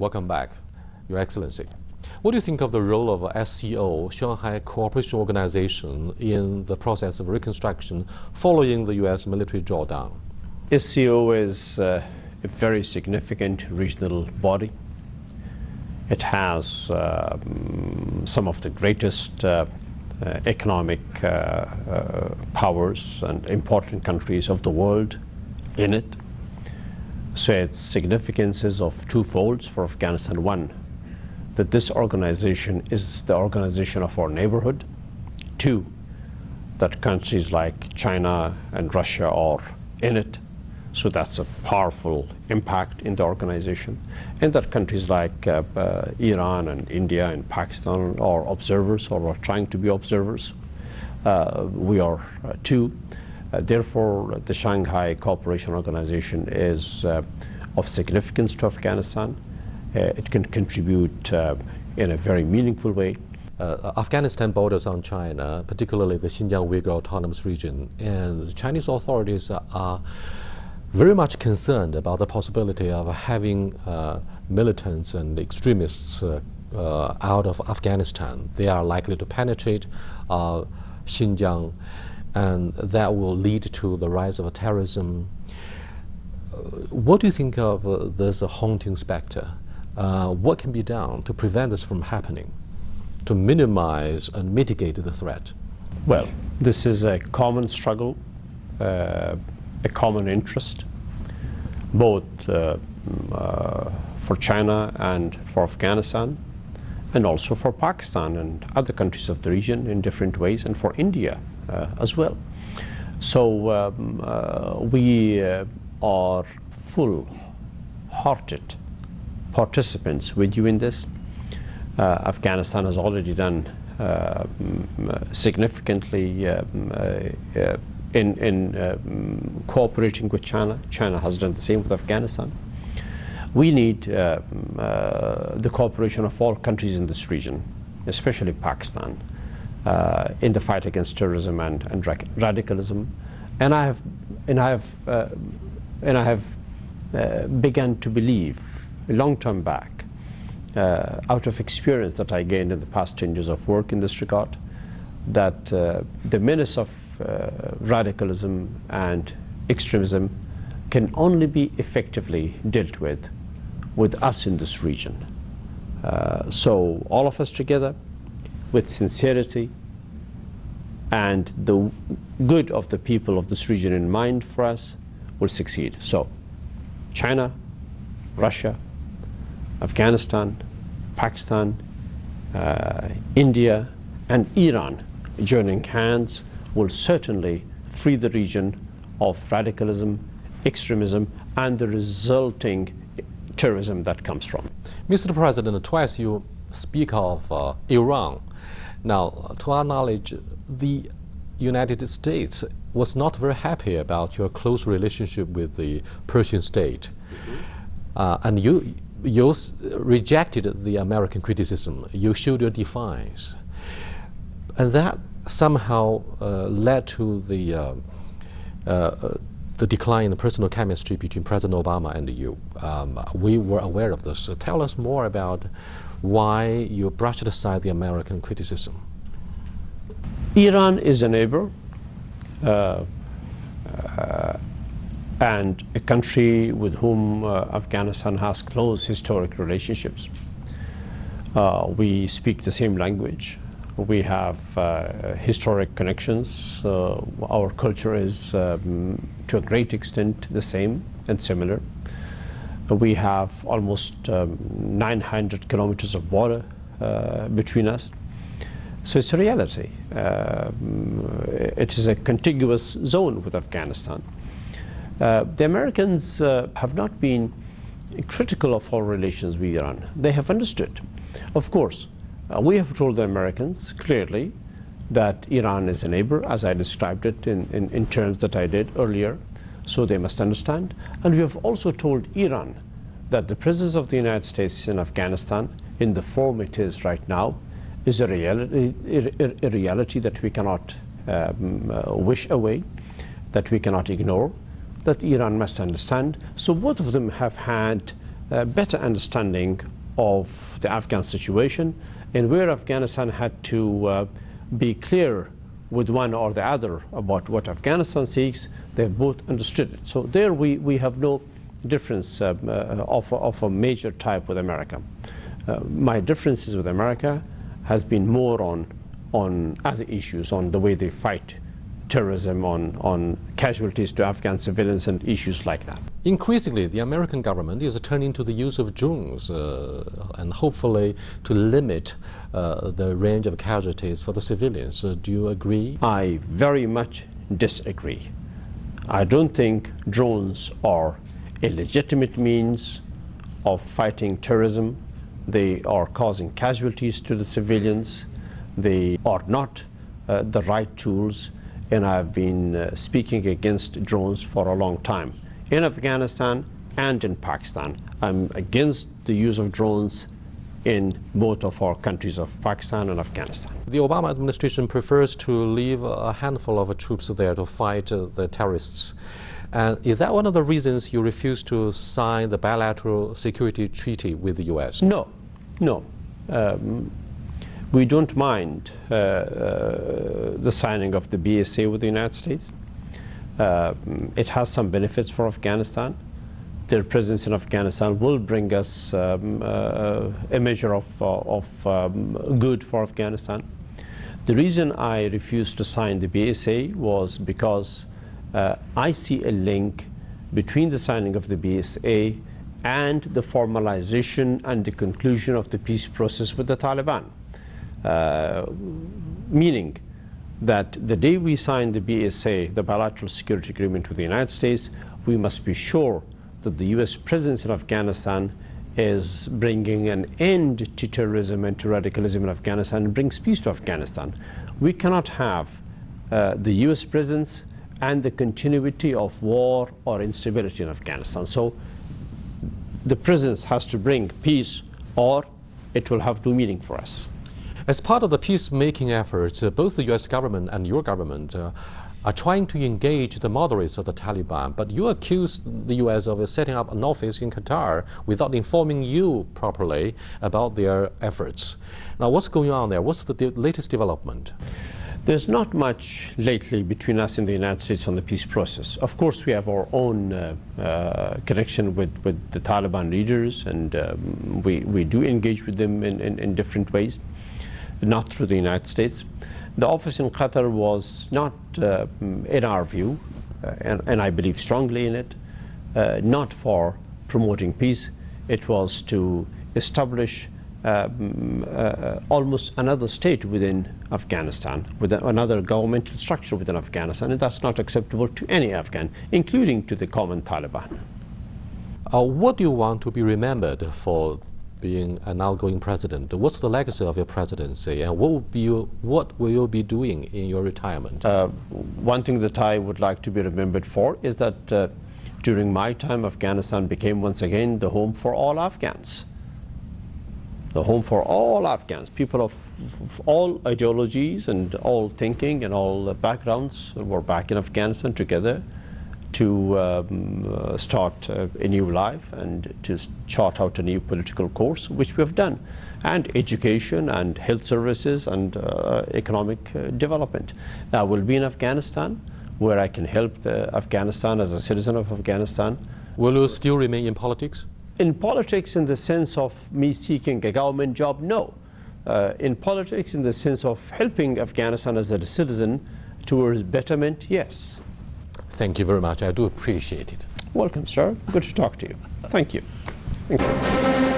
Welcome back, Your Excellency. What do you think of the role of SCO, Shanghai Cooperation Organization, in the process of reconstruction following the U.S. military drawdown? SCO is a very significant regional body. It has some of the greatest economic powers and important countries of the world in it. So its significance is of two folds for Afghanistan. One, that this organization is the organization of our neighborhood. Two, that countries like China and Russia are in it. So that's a powerful impact in the organization. And that countries like Iran and India and Pakistan are observers or are trying to be observers. We are too. Therefore, the Shanghai Cooperation Organization is of significance to Afghanistan. It can contribute in a very meaningful way. Afghanistan borders on China, particularly the Xinjiang Uyghur Autonomous Region, and the Chinese authorities are very much concerned about the possibility of having militants and extremists out of Afghanistan. They are likely to penetrate Xinjiang, and that will lead to the rise of terrorism. What do you think of this haunting specter? What can be done to prevent this from happening, to minimize and mitigate the threat? Well, this is a common struggle, a common interest, both for China and for Afghanistan, and also for Pakistan and other countries of the region in different ways, and for India as well. So we are full-hearted participants with you in this. Afghanistan has already done significantly in cooperating with China. China has done the same with Afghanistan. We need the cooperation of all countries in this region, especially Pakistan, in the fight against terrorism and radicalism. And I have begun to believe a long time back, out of experience that I gained in the past 10 years of work in this regard, that the menace of radicalism and extremism can only be effectively dealt with us in this region. So all of us together, with sincerity and the good of the people of this region in mind for us, will succeed. So China, Russia, Afghanistan, Pakistan, India, and Iran joining hands will certainly free the region of radicalism, extremism, and the resulting terrorism that comes from. Mr. President, twice you speak of Iran. Now, to our knowledge, the United States was not very happy about your close relationship with the Persian state. And you rejected the American criticism. You showed your defiance. And that somehow led to the decline in the personal chemistry between President Obama and you. We were aware of this. So tell us more about why you brushed aside the American criticism. Iran is a neighbor and a country with whom Afghanistan has close historic relationships. We speak the same language. We have historic connections. Our culture is, to a great extent, the same and similar. We have almost 900 kilometers of border between us. So it's a reality. It is a contiguous zone with Afghanistan. The Americans have not been critical of our relations with Iran. They have understood. Of course, we have told the Americans clearly that Iran is a neighbor, as I described it in terms that I did earlier, so they must understand. And we have also told Iran that the presence of the United States in Afghanistan, in the form it is right now, is a reality that we cannot wish away, that we cannot ignore, that Iran must understand. So both of them have had better understanding of the Afghan situation, and where Afghanistan had to be clear with one or the other about what Afghanistan seeks, they've both understood it. So there we have no difference of a major type with America. My differences with America has been more on other issues, on the way they fight terrorism, on casualties to Afghan civilians and issues like that. Increasingly, the American government is turning to the use of drones and hopefully to limit the range of casualties for the civilians. Do you agree? I very much disagree. I don't think drones are a legitimate means of fighting terrorism. They are causing casualties to the civilians. They are not the right tools, and I've been speaking against drones for a long time in Afghanistan and in Pakistan. I'm against the use of drones in both of our countries of Pakistan and Afghanistan. The Obama administration prefers to leave a handful of troops there to fight the terrorists. And is that one of the reasons you refuse to sign the bilateral security treaty with the U.S.? No, no. We don't mind the signing of the BSA with the United States. It has some benefits for Afghanistan. Their presence in Afghanistan will bring us a measure of good for Afghanistan. The reason I refused to sign the BSA was because I see a link between the signing of the BSA and the formalization and the conclusion of the peace process with the Taliban. Meaning that the day we sign the BSA, the bilateral security agreement with the United States, we must be sure that the U.S. presence in Afghanistan is bringing an end to terrorism and to radicalism in Afghanistan and brings peace to Afghanistan. We cannot have the U.S. presence and the continuity of war or instability in Afghanistan. So the presence has to bring peace, or it will have no meaning for us. As part of the peacemaking efforts, both the U.S. government and your government are trying to engage the moderates of the Taliban, but you accuse the U.S. of setting up an office in Qatar without informing you properly about their efforts. Now, what's going on there? What's the latest development? There's not much lately between us and the United States on the peace process. Of course, we have our own connection with the Taliban leaders, and we do engage with them in different ways, not through the United States. The office in Qatar was not, in our view, and I believe strongly in it, not for promoting peace. It was to establish almost another state within Afghanistan, with another governmental structure within Afghanistan, and that's not acceptable to any Afghan, including to the common Taliban. What do you want to be remembered for being an outgoing president? What's the legacy of your presidency, and what will you be doing in your retirement? One thing that I would like to be remembered for is that during my time, Afghanistan became once again the home for all Afghans. The home for all Afghans, people of all ideologies and all thinking and all backgrounds were back in Afghanistan together to start a new life and to chart out a new political course, which we have done, and education and health services and economic development. I will be in Afghanistan, where I can help Afghanistan as a citizen of Afghanistan. Will you still remain in politics? In politics, in the sense of me seeking a government job, no. In politics, in the sense of helping Afghanistan as a citizen towards betterment, yes. Thank you very much. I do appreciate it. Welcome, sir. Good to talk to you. Thank you. Thank you.